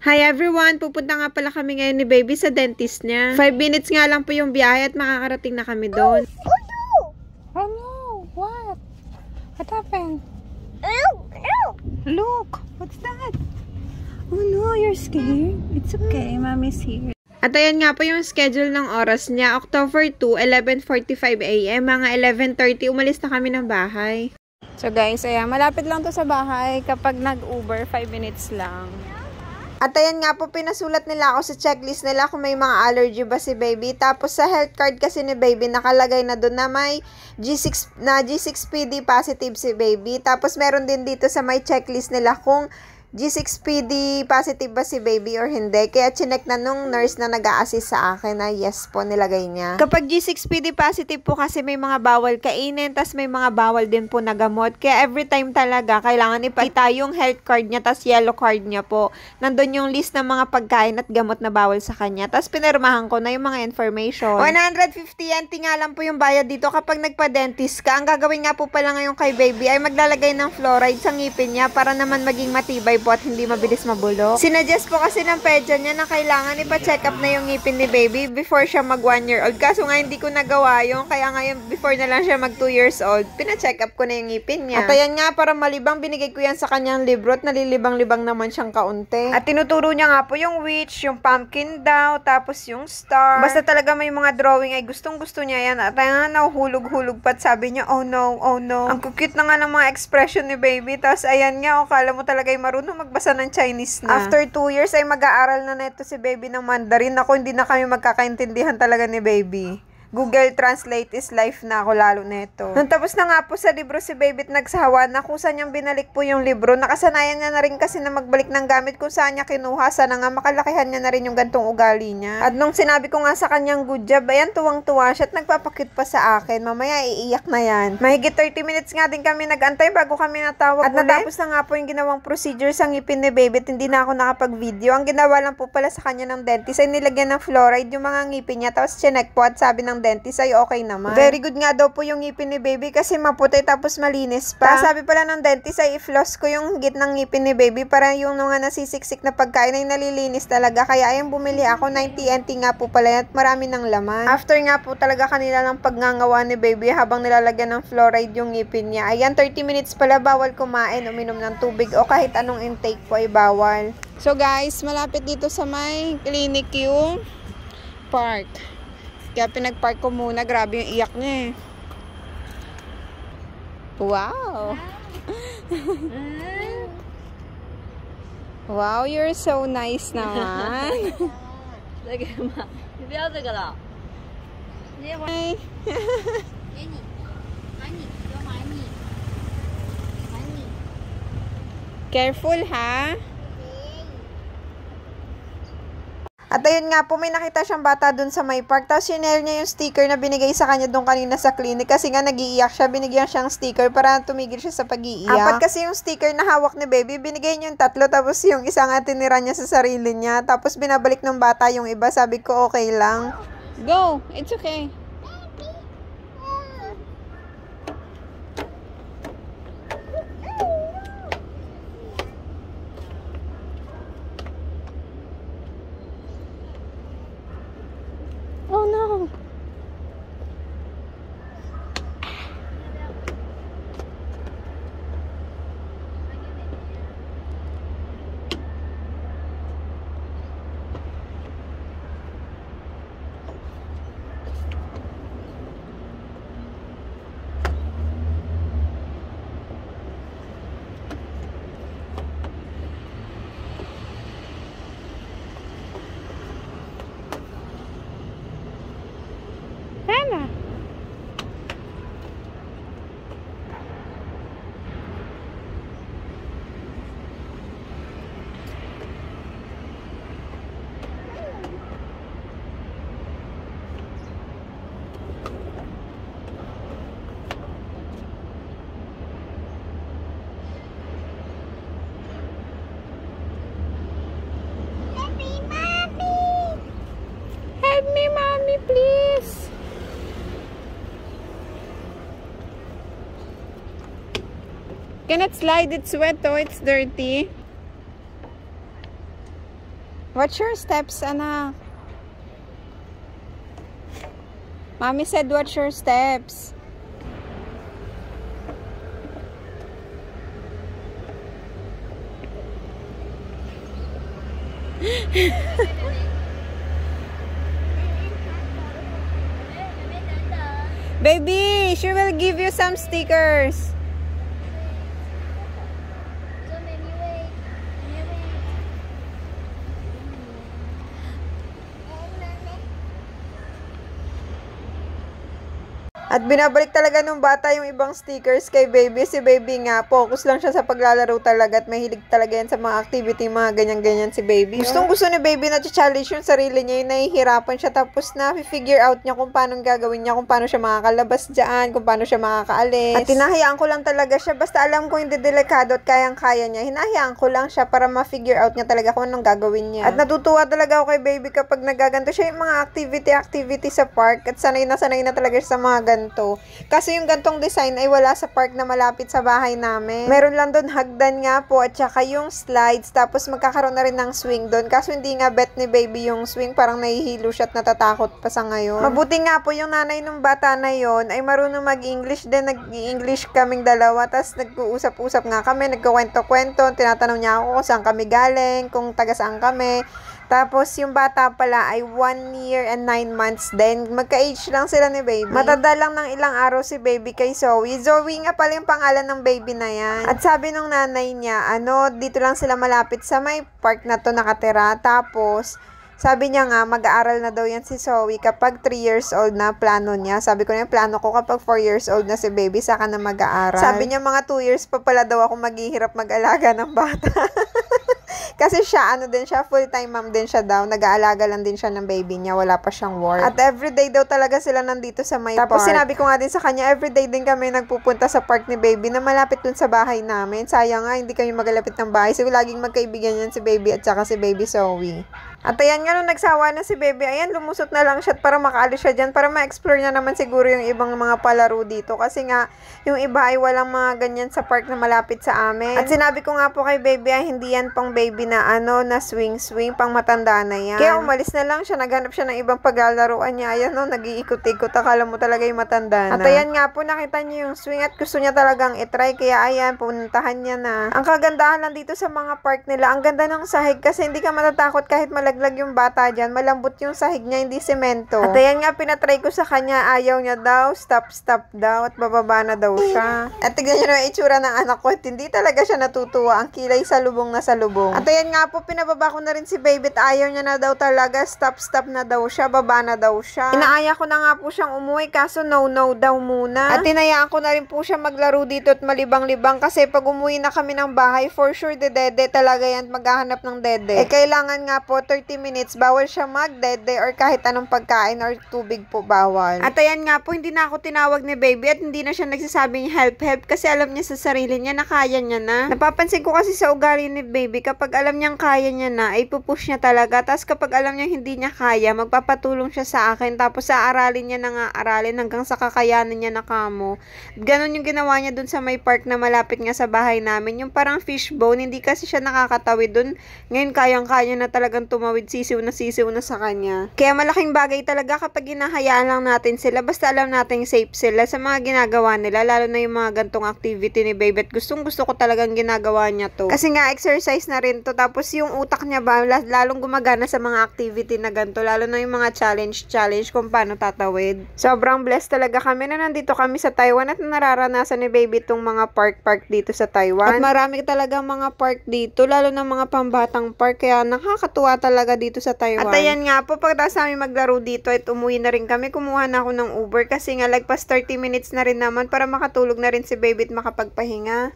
Hi everyone! Pupunta nga pala kami ngayon ni baby sa dentist niya. 5 minutes nga lang po yung biyahe at makakarating na kami doon. Oh no! Oh no! What? What happened? Look! What's that? Oh no! You're scared? It's okay. Mommy's here. At ayan nga po yung schedule ng oras niya. October 2, 11:45 AM. Mga 11:30, umalis na kami ng bahay. So guys, ayan. Malapit lang to sa bahay. Kapag nag-Uber, 5 minutes lang. At ayan nga po, pinasulat nila ako sa checklist nila kung may mga allergy ba si baby. Tapos sa health card kasi ni baby, nakalagay na doon na may G6PD positive si baby. Tapos meron din dito sa may checklist nila kung G6PD positive ba si baby or hindi. Kaya chinek na nung nurse na nag-a-assist sa akin na yes po nilagay niya. Kapag G6PD positive po kasi may mga bawal kainin, tas may mga bawal din po na gamot. Kaya every time talaga kailangan ipakita yung health card niya tas yellow card niya po. Nandun yung list ng mga pagkain at gamot na bawal sa kanya. Tas pinirmahan ko na yung mga information. 150 yan, tingalan po yung bayad dito kapag nagpa-dentist ka. Ang gagawin nga po pala ngayon kay baby ay maglalagay ng fluoride sa ngipin niya para naman maging matibay po at hindi mabilis mabulok. Sinuggest po kasi ng pedya niya na kailangan ipa-check up na yung ngipin ni baby before siya mag 1 year old. Kaso nga hindi ko nagawa yung kaya ngayon before na lang siya mag 2 years old, pina-check up ko na yung ngipin niya. At ayan nga, para malibang, binigay ko yan sa kanyang libro at nalilibang-libang naman siyang kaunti. At tinuturo niya nga po yung witch, yung pumpkin daw, tapos yung star. Basta talaga may mga drawing ay gustong-gusto niya yan. At ayan nga, nahuhulog-hulog pa at sabi niya, oh no, oh no. Ang cute na nga ng mga expression ni baby. Tapos ayan nga, kala mo talaga ay marunong magbasa ng Chinese na. After 2 years ay mag-aaral na neto si baby ng Mandarin. Ako, hindi na kami magkakaintindihan talaga ni baby. Google Translate is life na ako lalo neto. Nung tapos na nga po sa libro si baby at nagsawa, nakusa niyang binalik po yung libro. Nakasanayan niya na rin kasi na magbalik ng gamit kung saan niya kinuha. Sana nga makalakihan niya na rin yung gantong ugali niya. At nung sinabi ko nga sa kanyang good job, ayan, tuwang-tuwa siya at nagpapakit pa sa akin. Mamaya iiyak na yan. Mahigit 30 minutes nga din kami nagantay bago kami natawag. At natapos na nga po yung ginawang procedure sa ngipin ni baby at hindi na ako nakapag-video. Ang ginawa lang po pala sa kanya ng dentist ay nilagyan ng fluoride yung mga ngipin niya. Tapos chinek po at sabi ng dentist ay okay naman. Very good nga daw po yung ngipin ni baby kasi maputi tapos malinis pa. Sabi pala ng dentist ay i-floss ko yung gitnang ngipin ni baby para yung mga nasisiksik na pagkain ay nalilinis talaga. Kaya ayun, bumili ako 90 NT nga po pala at marami ng laman. After nga po talaga kanila ng pagngangawa ni baby habang nilalagyan ng fluoride yung ngipin niya. Ayan, 30 minutes pala bawal kumain, uminom ng tubig o kahit anong intake po ay bawal. So guys, malapit dito sa may clinic yung park. Kaya pinag-park ko muna. Grabe yung iyak niya eh. Wow! Wow, you're so nice naman. Hi! Careful ha! At ayun nga po, may nakita siyang bata dun sa may park. Tapos sinare niya yung sticker na binigay sa kanya dun kanina sa clinic. Kasi nga nag-iiyak siya, binigyan siyang sticker para tumigil siya sa pag-iiyak. Apat kasi yung sticker na hawak ni baby, binigay niya yung 3. Tapos yung isa nga tinira niya sa sarili niya. Tapos binabalik ng bata yung iba. Sabi ko okay lang. Go! It's okay. Oh no! Tama. Help me, mommy, please. Cannot slide, it's wet, oh, it's dirty. Watch your steps, anak. Mommy said watch your steps. Baby, she will give you some stickers. At binabalik talaga nung bata yung ibang stickers kay baby. Si baby nga, focus lang siya sa paglalaro talaga at mahilig talaga yan sa mga activity, mga ganyan-ganyan si baby. Gustong gusto ni baby na challenge yung sarili niya, yung nahihirapan siya tapos na figure out niya kung paano gagawin niya, kung paano siya makakalabas dyan, kung paano siya makakaalis. At hinahayaan ko lang talaga siya, basta alam ko hindi delikado at kayang-kaya niya. Hinahayaan ko lang siya para ma-figure out niya talaga kung anong gagawin niya. At natutuwa talaga ako kay baby kapag nagaganto siya yung mga activity sa park at sanay na talaga siya sa mga ganito. Kasi yung gantong design ay wala sa park na malapit sa bahay namin. Meron lang doon hagdan nga po at saka yung slides tapos magkakaroon na rin ng swing doon. Kaso hindi nga bet ni baby yung swing, parang nahihilo siya at natatakot pa sa ngayon. Mabuti nga po yung nanay ng bata na yon ay marunong mag-English din, nag-English kaming dalawa tapos nag-uusap-usap nga kami, nagkukwento-kwento, tinatanong niya ako kung saan kami galing, kung taga saan kami. Tapos, yung bata pala ay 1 year and 9 months din. Magka-age lang sila ni baby. Matanda lang ng ilang araw si baby kay Zoe. Zoe nga pala yung pangalan ng baby na yan. At sabi nung nanay niya, dito lang sila malapit sa may park na to nakatira. Tapos, sabi niya nga, mag-aaral na daw yan si Zoe kapag 3 years old na plano niya. Sabi ko na yung plano ko kapag 4 years old na si baby, saka na mag-aaral. Sabi niya mga 2 years pa pala daw ako maghihirap mag-alaga ng bata. Kasi siya, full-time mom din siya daw. Nag-aalaga lang din siya ng baby niya. Wala pa siyang work. At everyday daw talaga sila nandito sa may park. Tapos sinabi ko nga din sa kanya, everyday din kami nagpupunta sa park ni baby na malapit dun sa bahay namin. Sayang nga, hindi kami magalapit ng bahay. So, laging magkaibigan yan si baby at saka si baby Zoe. At ayan nga, nung nagsawa na si baby, ayan, lumusot na lang siya para makaalis siya dyan, para ma-explore niya naman siguro yung ibang mga palaro dito. Kasi nga, yung iba ay walang mga ganyan sa park na malapit sa amin. At sinabi ko nga po kay baby, ay hindi yan pang baby na na swing-swing, pang matanda na yan. Kaya umalis na lang siya, naghanap siya ng ibang paglalaroan niya. Ayan nag-iikot-ikot, akala mo talaga yung matanda na. At ayan nga po, nakita niya yung swing at gusto niya talagang itry, kaya ayan, puntahan niya na. Ang kagandahan lang dito sa mga park nila, ang ganda ng sahig kasi hindi ka matatakot kahit malaglag yung bata dyan, malambot yung sahig niya, hindi semento. At ayan nga, pinatry ko sa kanya, ayaw niya daw, stop daw, at bababa na daw siya. At tignan niyo na yung itsura ng anak ko, at hindi talaga siya natutuwa, ang kilay sa lubong na sa lubong. At ayan nga po, pinababa ko na rin si baby at ayaw niya na daw talaga, stop na daw siya, baba na daw siya. Inaaya ko na nga po siyang umuwi, kaso no daw muna. At tinayaan ko na rin po siya maglaro dito at malibang-libang kasi pag umuwi na kami ng bahay, for sure dede talaga yan, maghahanap ng dede. Kailangan nga po 30 minutes, bawal siya magdede or kahit anong pagkain or tubig po bawal. At ayan nga po, hindi na ako tinawag ni baby at hindi na siya nagsasabing help kasi alam niya sa sarili niya na kaya niya na. Napapansin ko kasi sa ugali ni baby, kapag alam niyang kaya niya na, ay pupush niya talaga. Tapos kapag alam niya hindi niya kaya, magpapatulong siya sa akin. Tapos aaralin niya na nga aralin hanggang sa kakayanin niya na kamo. Ganon yung ginawa niya dun sa may park na malapit nga sa bahay namin. Yung parang fishbone, hindi kasi siya nakakatawid dun. Ngayon kayang-kaya na talagang tumawid, sisiw na sa kanya. Kaya malaking bagay talaga kapag hinahayaan lang natin sila. Basta alam natin safe sila sa mga ginagawa nila. Lalo na yung mga gantong activity ni baby. At gustong gusto ko talagang ginagawa niya to. Kasi nga exercise na rin to. Tapos yung utak niya ba, lalong gumagana sa mga activity na ganito. Lalo na yung mga challenge kung paano tatawid. Sobrang blessed talaga kami na nandito kami sa Taiwan at nararanasan ni baby itong mga park dito sa Taiwan. At marami talaga mga park dito. Lalo na mga pambatang park. Kaya nakakatuwa talaga dito sa Taiwan. At ayan nga po, pagkatapos namin maglaro dito at umuwi na rin kami, kumuha na ako ng Uber kasi nga lagpas 30 minutes na rin naman para makatulog na rin si baby at makapagpahinga.